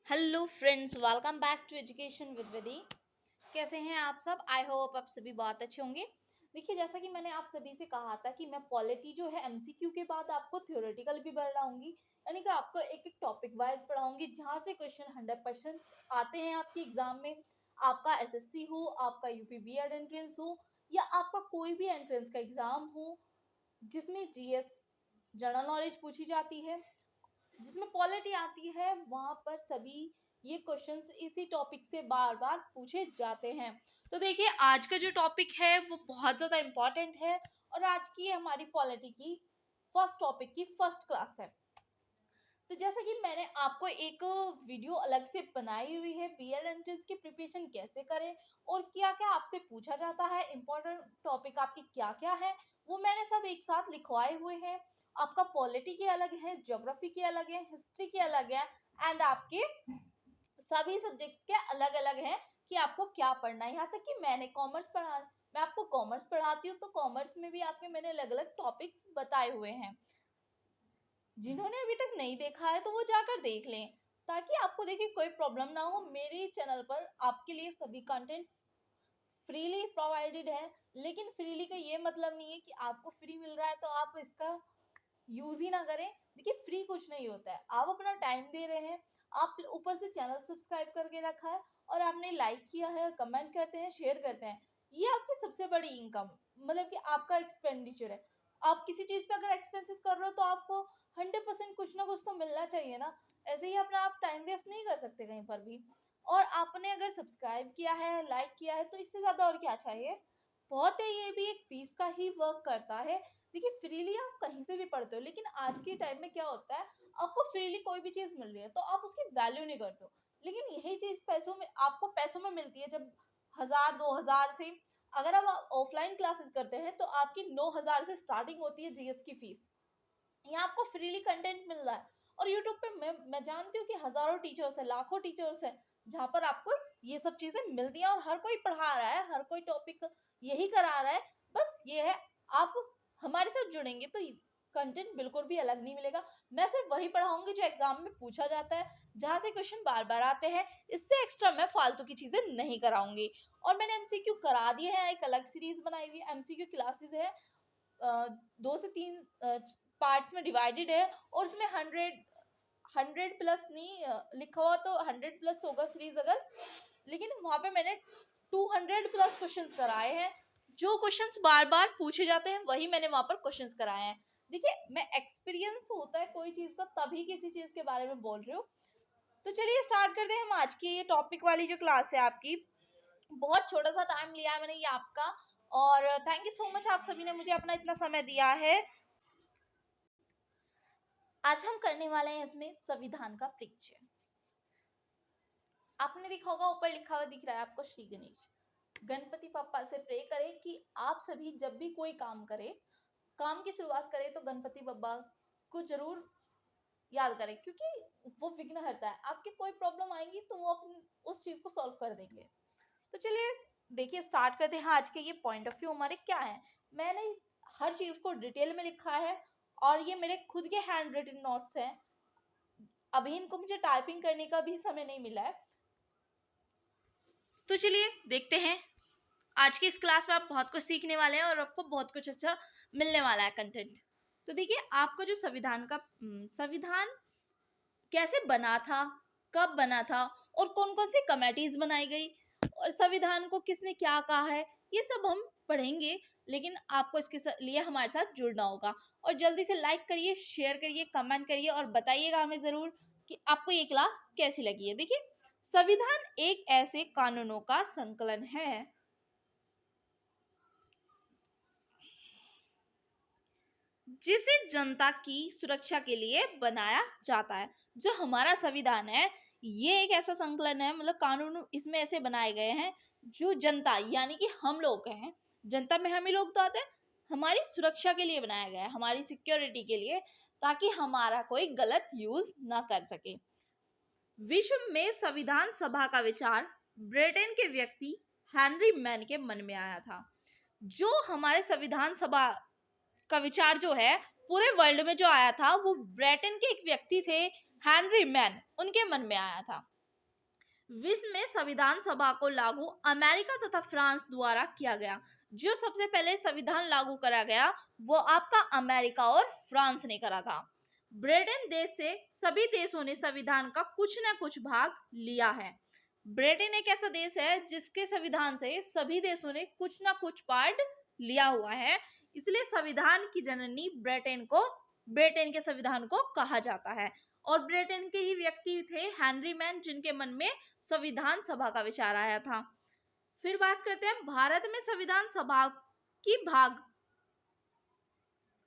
Hello friends, welcome back to education with Vidhi. कैसे हैं आप सब? आई होप आप सभी बहुत अच्छे होंगे। देखिए, जैसा कि मैंने आप सभी से कहा था कि मैं पॉलिटी जो है एमसीक्यू के बाद आपको थ्योरेटिकल भी पढ़ाऊंगी, यानी कि आपको एक एक टॉपिक वाइज पढ़ाऊंगी जहां से क्वेश्चन 100% आते हैं आपके एग्जाम में। आपका एसएससी हो, आपका यूपी बीएड एंट्रेंस हो, या आपका कोई भी एंट्रेंस का एग्जाम हो जिसमें जीएस जनरल नॉलेज पूछी जाती है, जिसमें पॉलिटी आती है, वहां पर सभी ये क्वेश्चंस इसी टॉपिक से बार बार पूछे जाते हैं। तो देखिए, आज का जो टॉपिक है वो बहुत ज्यादा इम्पोर्टेंट है और आज की हमारी पॉलिटी की फर्स्ट टॉपिक की फर्स्ट क्लास है। तो जैसा कि मैंने आपको एक वीडियो अलग से बनाई हुई है, बीएड एंट्रेंस की प्रिपरेशन कैसे करें और क्या क्या आपसे पूछा जाता है, इंपॉर्टेंट टॉपिक आपके क्या क्या है, वो मैंने सब एक साथ लिखवाए हुए हैं। आपका पॉलिटी के अलग है, ज्योग्राफी के अलग है, हिस्ट्री के अलग है, एंड आपके सभी सब्जेक्ट्स के अलग अलग हैं कि आपको क्या पढ़ना है। यहाँ तक कि मैं आपको कॉमर्स पढ़ाती हूँ, तो कॉमर्स में भी आपके मैंने अलग अलग टॉपिक्स बताए हुए हैं। जिन्होंने अभी तक नहीं देखा है तो वो जाकर देख लें, ताकि आपको देखिए कोई प्रॉब्लम ना हो। मेरे चैनल पर आपके लिए सभी कंटेंट फ्रीली प्रोवाइडेड है, लेकिन फ्रीली का ये मतलब नहीं है कि आपको फ्री मिल रहा है तो आप इसका यूज ही ना करें। देखिए, फ्री कुछ नहीं होता है, आप अपना टाइम दे रहे हैं, आप ऊपर से चैनल सब्सक्राइब करके रखा है और आपने लाइक किया है, कमेंट करते हैं, शेयर करते हैं, ये आपकी सबसे बड़ी इनकम, मतलब कि आपका एक्सपेंडिचर है। आप किसी चीज पे अगर एक्सपेंसेस कर रहे हो तो आपको 100% कुछ ना कुछ तो मिलना चाहिए ना। ऐसे ही अपना आप टाइम वेस्ट नहीं कर सकते कहीं पर भी। और आपने अगर सब्सक्राइब किया है, लाइक किया है, तो इससे ज्यादा और क्या चाहिए। बहुत है, ये भी एक फीस का ही वर्क करता है। देखिए, फ्रीली आप कहीं से भी पढ़ते हो, लेकिन आज के टाइम में क्या होता है, आपको फ्रीली कोई भी चीज मिल रही है तो आप उसकी वैल्यू नहीं करते हो। लेकिन यही चीज पैसों में, आपको पैसों में मिलती है जब 1000 2000 से। अगर आप ऑफलाइन क्लासेस करते हैं तो आपकी 9000 से स्टार्टिंग होती है जीएस की फीस। यहाँ आपको फ्रीली कंटेंट मिल रहा है। और यूट्यूब पे मैं जानती हूँ कि हजारों टीचर्स हैं, लाखों टीचर्स हैं, जहाँ पर आपको ये सब चीजें मिलती हैं और हर कोई पढ़ा रहा है, हर कोई टॉपिक यही करा रहा है। बस ये है, आप हमारे साथ जुड़ेंगे तो कंटेंट बिल्कुल भी अलग नहीं मिलेगा। मैं सिर्फ वही पढ़ाऊंगी जो एग्जाम में पूछा जाता है, जहां से क्वेश्चन बार बार आते हैं। इससे एक्स्ट्रा मैं फालतू की चीजें नहीं कराऊंगी। और मैंने एमसीक्यू करा दिए हैं, एक अलग सीरीज बनाई हुई है, एमसीक्यू क्लासेस है। 2 से 3 पार्ट्स में डिवाइडेड है और उसमें 100 प्लस नहीं लिखा हुआ, तो 100 प्लस होगा सीरीज अगर, लेकिन वहां पे मैंने 200 प्लस क्वेश्चंस कराए हैं। जो क्वेश्चंस बार बार पूछे जाते हैं वही मैंने वहां पर क्वेश्चंस कराए हैं। देखिए, मैं एक्सपीरियंस होता है कोई चीज का तभी किसी चीज के बारे में बोल रही हूँ। तो चलिए स्टार्ट करते हैं हम आज की ये टॉपिक वाली जो क्लास है आपकी। बहुत छोटा सा टाइम लिया है मैंने ये आपका, और थैंक यू सो मच, आप सभी ने मुझे अपना इतना समय दिया है। आज हम करने वाले हैं इसमें संविधान का परिचय। आपने देखा होगा, ऊपर लिखा हुआ दिख रहा है आपको, श्री गणेश। गणपति पापा से प्रे करें कि आप सभी जब भी कोई काम करें, काम की शुरुआत करें, तो गणपति बाबा को जरूर याद करें, क्योंकि वो विघ्न हरता है। आपकी कोई प्रॉब्लम आएगी तो वो अपनी उस चीज को सॉल्व कर देंगे। तो चलिए देखिए, स्टार्ट करते हैं। आज के ये पॉइंट ऑफ व्यू हमारे क्या है। मैंने हर चीज को डिटेल में लिखा है और ये मेरे खुद के हैंड रिटन नोट्स हैं। अभी इनको मुझे टाइपिंग करने का भी समय नहीं मिला है। तो चलिए देखते हैं। आज की इस क्लास में आप बहुत कुछ सीखने वाले हैं और आपको बहुत कुछ अच्छा मिलने वाला है कंटेंट। तो देखिए, आपको जो संविधान कैसे बना था, कब बना था, और कौन कौन सी कमेटीज बनाई गई, और संविधान को किसने क्या कहा है, ये सब हम पढ़ेंगे। लेकिन आपको इसके लिए हमारे साथ जुड़ना होगा। और जल्दी से लाइक करिए, शेयर करिए, कमेंट करिए और बताइएगा हमें जरूर कि आपको ये क्लास कैसी लगी है। देखिए, संविधान एक ऐसे कानूनों का संकलन है जिसे जनता की सुरक्षा के लिए बनाया जाता है। जो हमारा संविधान है, ये एक ऐसा संकलन है, मतलब कानून इसमें ऐसे बनाए गए हैं जो जनता, यानी कि हम लोग हैं, जनता में हम ही लोग तो आते हैं, हमारी सुरक्षा के लिए बनाया गया है, हमारी सिक्योरिटी के लिए, ताकि हमारा कोई गलत यूज ना कर सके। विश्व में संविधान सभा का विचार ब्रिटेन के व्यक्ति हेनरी मैन के मन में आया था। जो हमारे संविधान सभा का विचार जो है, पूरे वर्ल्ड में जो आया था, वो ब्रिटेन के एक व्यक्ति थे, हेनरी मैन, उनके मन में आया था। विश्व में संविधान सभा को लागू अमेरिका तथा फ्रांस द्वारा किया गया। जो सबसे पहले संविधान लागू करा गया वो आपका अमेरिका और फ्रांस ने करा था। ब्रिटेन देश से सभी देशों ने संविधान का कुछ न कुछ भाग लिया है। ब्रिटेन एक ऐसा देश है जिसके संविधान से सभी देशों ने कुछ ना कुछ पार्ट लिया हुआ है, इसलिए संविधान की जननी ब्रिटेन के संविधान को कहा जाता है। और ब्रिटेन के ही व्यक्ति थे हेनरी मैन, जिनके मन में संविधान सभा का विचार आया था। फिर बात करते हैं भारत में संविधान सभा की भाग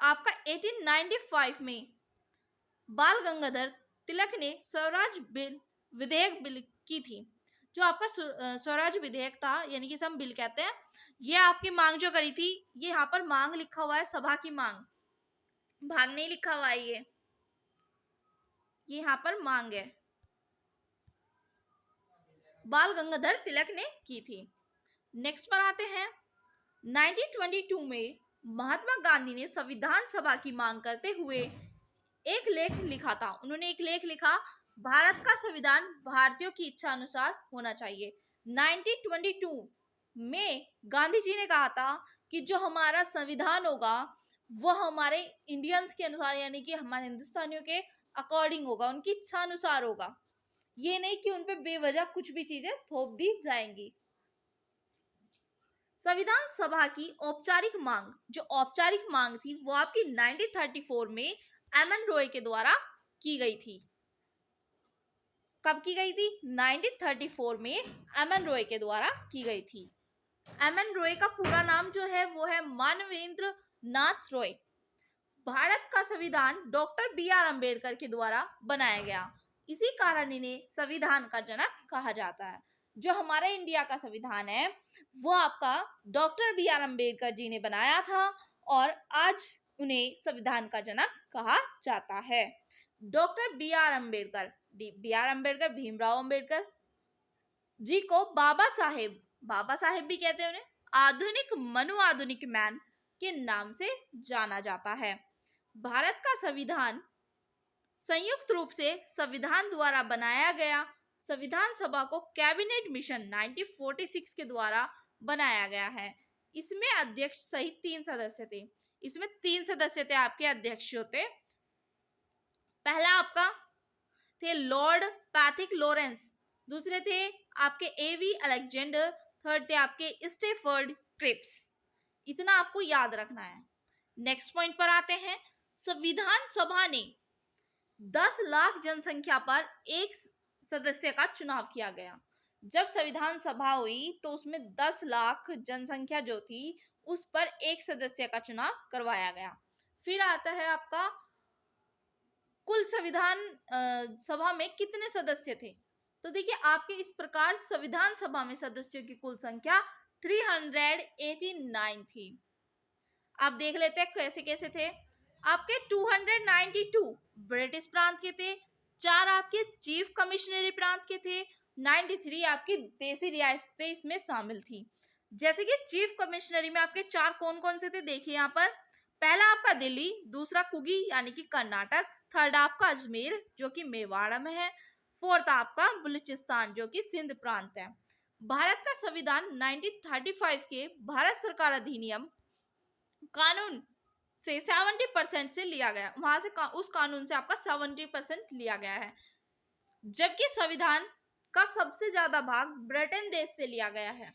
आपका 1895 में बाल गंगाधर तिलक ने स्वराज विधेयक बिल की थी। जो आपका स्वराज विधेयक था, यानी कि हम बिल कहते हैं, ये आपकी मांग जो करी थी, ये यहाँ पर मांग लिखा हुआ है, सभा की मांग, भाग नहीं लिखा हुआ है, ये यहाँ पर मांग है, बाल गंगाधर तिलक ने की थी। नेक्स्ट पर आते हैं 1922 में महात्मा गांधी ने संविधान सभा की मांग करते हुए एक लेख लिखा था। उन्होंने एक लेख लिखा, भारत का संविधान भारतीयों की इच्छा अनुसार होना चाहिए। 1922 में गांधी जी ने कहा था कि जो हमारा संविधान होगा वो हमारे इंडियंस के अनुसार, यानी कि हमारे हिंदुस्तानियों के अकॉर्डिंग होगा, उनकी इच्छा अनुसार होगा, ये नहीं कि उनपे बेवजह कुछ भी चीजें थोप दी जाएंगी। संविधान सभा की औपचारिक मांग, जो औपचारिक मांग थी वो आपकी 1934 में एमएन रॉय के द्वारा की गई थी। कब की गई थी? 1934 में एमएन रॉय के द्वारा की गई थी। एमएन रॉय का पूरा नाम जो है वो है मानवेंद्र नाथ रॉय। भारत का संविधान डॉक्टर बी.आर. अम्बेडकर के द्वारा बनाया गया, इसी कारण इन्हें संविधान का जनक कहा जाता है। जो हमारे इंडिया का संविधान है वो आपका डॉक्टर बी.आर. अम्बेडकर जी ने बनाया था और आज उन्हें संविधान का जनक कहा जाता है। Doctor B R. अम्बेडकर भीमराव अम्बेडकर जी को बाबा साहेब भी कहते हैं उन्हें, आधुनिक मनु आधुनिक मैन के नाम से जाना जाता है। भारत का संविधान संयुक्त रूप से संविधान द्वारा बनाया गया। संविधान सभा को कैबिनेट मिशन 1946 के द्वारा बनाया गया है। इसमें अध्यक्ष सहित 3 सदस्य थे। इसमें 3 सदस्य थे आपके अध्यक्ष होते। पहला आपका थे लॉर्ड पैथिक लॉरेंस, दूसरे थे आपके एवी अलेक्जेंडर, थर्ड थे आपके स्टेफर्ड क्रिप्स। इतना आपको याद रखना है। नेक्स्ट पॉइंट पर आते हैं। संविधान सभा ने 10 लाख जनसंख्या पर एक सदस्य का चुनाव किया गया। जब संविधान सभा हुई तो उसमें 10 लाख जनसंख्या जो थी उस पर एक सदस्य का चुनाव करवाया गया। फिर आता है आपका कुल संविधान सभा में कितने सदस्य थे। तो देखिए आपके इस प्रकार संविधान सभा में सदस्यों की कुल संख्या 389 थी। आप देख लेते हैं कैसे कैसे थे। आपके 292 ब्रिटिश प्रांत के थे, 4 आपके चीफ कमिश्नरी प्रांत के थे, 93 आपकी देसी रियासतें इसमें शामिल थी। जैसे कि चीफ कमिश्नरी में आपके 4 कौन कौन से थे, देखिए यहाँ पर। पहला आपका दिल्ली, दूसरा कुगी यानी कि कर्नाटक, थर्ड आपका अजमेर जो कि मेवाड़ में है, फोर्थ आपका बलूचिस्तान जो कि सिंध प्रांत है। भारत का संविधान 1935 के भारत सरकार अधिनियम कानून से 70% से लिया गया, वहां से उस कानून से आपका 70% लिया गया है। जबकि संविधान का सबसे ज्यादा भाग ब्रिटेन देश से लिया गया है।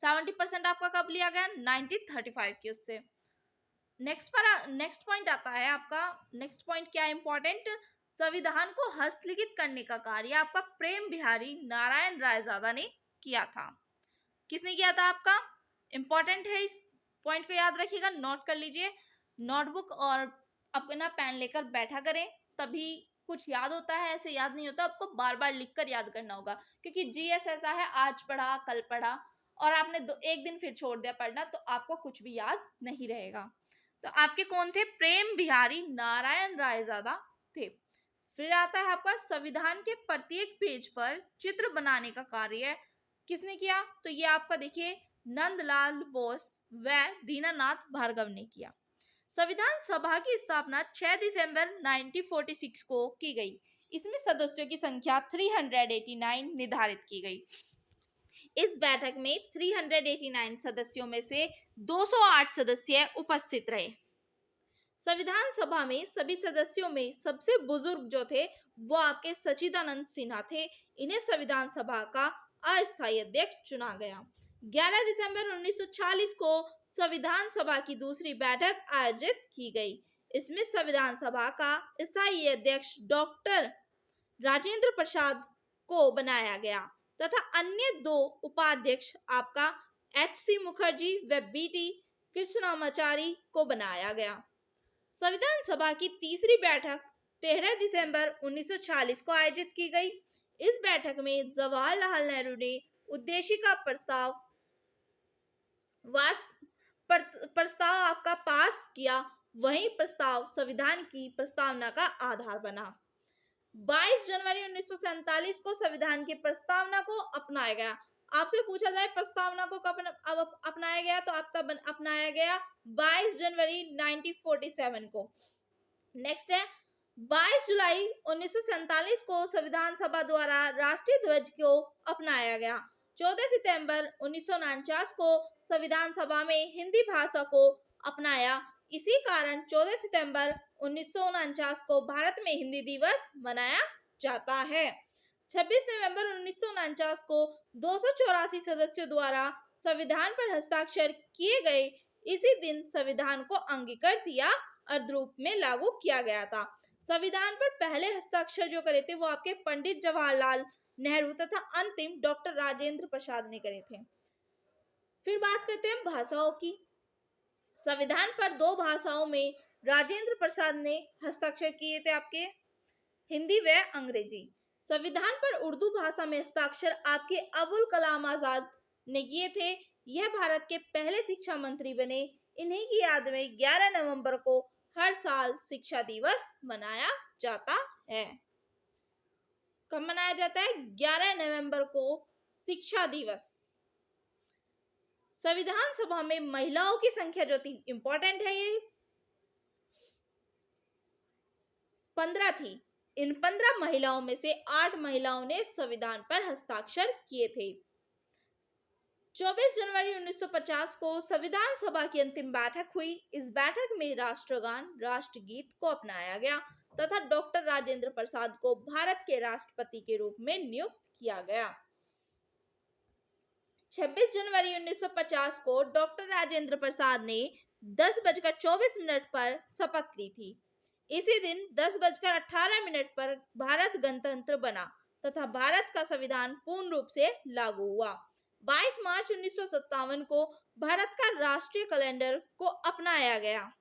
70% आपका कब लिया गया? 1935 के उससे। नेक्स्ट पॉइंट आता है आपका। नेक्स्ट पॉइंट क्या इंपॉर्टेंट, संविधान को हस्तलिखित करने का कार्य आपका प्रेम बिहारी नारायण रायजादा ने किया था। किसने किया था? आपका इंपॉर्टेंट है, इस पॉइंट को याद रखिएगा, नोट कर लीजिए। नोटबुक और अपना पेन लेकर बैठा करें, तभी कुछ याद होता है, ऐसे याद नहीं होता। आपको बार बार लिखकर याद करना होगा, क्योंकि जीएस ऐसा है, आज पढ़ा कल पढ़ा और आपने एक दिन फिर छोड़ दिया पढ़ना तो आपको कुछ भी याद नहीं रहेगा। तो आपके कौन थे? प्रेम बिहारी नारायण रायजादा थे। फिर आता है आपका संविधान के प्रत्येक पेज पर चित्र बनाने का कार्य किसने किया? तो ये आपका देखिए नंदलाल बोस व दीनानाथ भार्गव ने किया। संविधान सभा की स्थापना 6 दिसंबर 1946 को की गई। इसमें सदस्यों की संख्या 389 निर्धारित की गई। इस बैठक में 389 सदस्यों में से 208 सदस्य उपस्थित रहे। संविधान सभा में सभी सदस्यों में सबसे बुजुर्ग जो थे वो आपके सच्चिदानंद सिन्हा थे। इन्हें संविधान सभा का अस्थायी अध्यक्ष चुना गया। 11 दिसंबर 1940 को संविधान सभा की दूसरी बैठक आयोजित की गई। इसमें संविधान सभा का स्थायी अध्यक्ष डॉक्टर राजेंद्र प्रसाद को बनाया गया तथा अन्य 2 उपाध्यक्ष आपका H.C. मुखर्जी व B.T. कृष्णामाचारी को बनाया गया। संविधान सभा की तीसरी बैठक 13 दिसंबर 1940 को आयोजित की गई। इस बैठक में जवाहरलाल नेहरू ने उद्देशिका प्रस्ताव आपका पास किया। वही प्रस्ताव संविधान की प्रस्तावना का आधार बना। 22 जनवरी 1947 को संविधान की प्रस्तावना को अपनाया गया। आपसे पूछा जाए प्रस्तावना को कब अपनाया गया, तो आपका अपनाया गया 22 जनवरी 1947 को। नेक्स्ट है 22 जुलाई 1947 को संविधान सभा द्वारा राष्ट्रीय ध्वज को अपनाया गया। 14 सितंबर 1949 को संविधान सभा में हिंदी भाषा को अपनाया। इसी कारण 14 सितंबर 1949 को भारत में हिंदी दिवस मनाया जाता है। 26 नवंबर 1949 को 284 सदस्यों द्वारा संविधान पर हस्ताक्षर किए गए। इसी दिन संविधान को अंगीकृत या अर्ध रूप में लागू किया गया था। संविधान पर पहले हस्ताक्षर जो करे थे वो आपके पंडित जवाहरलाल नेहरू तथा अंतिम डॉक्टर राजेंद्र प्रसाद ने करे थे। फिर बात करते हैं भाषाओं की। संविधान पर 2 भाषाओं में राजेंद्र प्रसाद ने हस्ताक्षर किए थे, आपके हिंदी व अंग्रेजी। संविधान पर उर्दू भाषा में हस्ताक्षर आपके अबुल कलाम आजाद ने किए थे। यह भारत के पहले शिक्षा मंत्री बने। इन्हीं की याद में 11 नवंबर को हर साल शिक्षा दिवस मनाया जाता है। कब मनाया जाता है? 11 नवंबर को शिक्षा दिवस। संविधान सभा में महिलाओं की संख्या जो थी इंपॉर्टेंट है, ये 15 थी। इन 15 महिलाओं में से 8 महिलाओं ने संविधान पर हस्ताक्षर किए थे। 24 जनवरी 1950 को संविधान सभा की अंतिम बैठक हुई। इस बैठक में राष्ट्रगान, राष्ट्रगीत को अपनाया गया तथा डॉक्टर राजेंद्र प्रसाद को भारत के राष्ट्रपति के रूप में नियुक्त किया गया। 26 जनवरी 1950 को डॉक्टर राजेंद्र प्रसाद ने 10:24 पर शपथ ली थी। इसी दिन 10:18 पर भारत गणतंत्र बना तथा भारत का संविधान पूर्ण रूप से लागू हुआ। 22 मार्च 1957 को भारत का राष्ट्रीय कैलेंडर को अपनाया गया।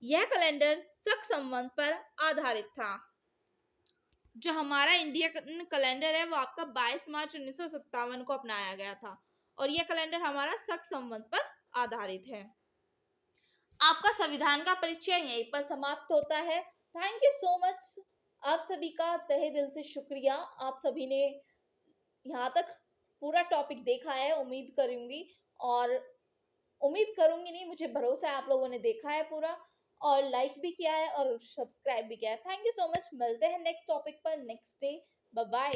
यह कैलेंडर शक संवत पर आधारित था। जो हमारा इंडियन कैलेंडर है वो आपका 22 मार्च 1957 को अपनाया गया था और यह कैलेंडर हमारा शक संवत पर आधारित है। आपका संविधान का परिचय यहीं पर समाप्त होता है। Thank you so much. आप सभी का तहे दिल से शुक्रिया। आप सभी ने यहाँ तक पूरा टॉपिक देखा है, उम्मीद करूंगी नहीं, मुझे भरोसा है आप लोगों ने देखा है पूरा और लाइक भी किया है और सब्सक्राइब भी किया है। Thank you so much. मिलते हैं नेक्स्ट टॉपिक पर नेक्स्ट डे। Bye bye.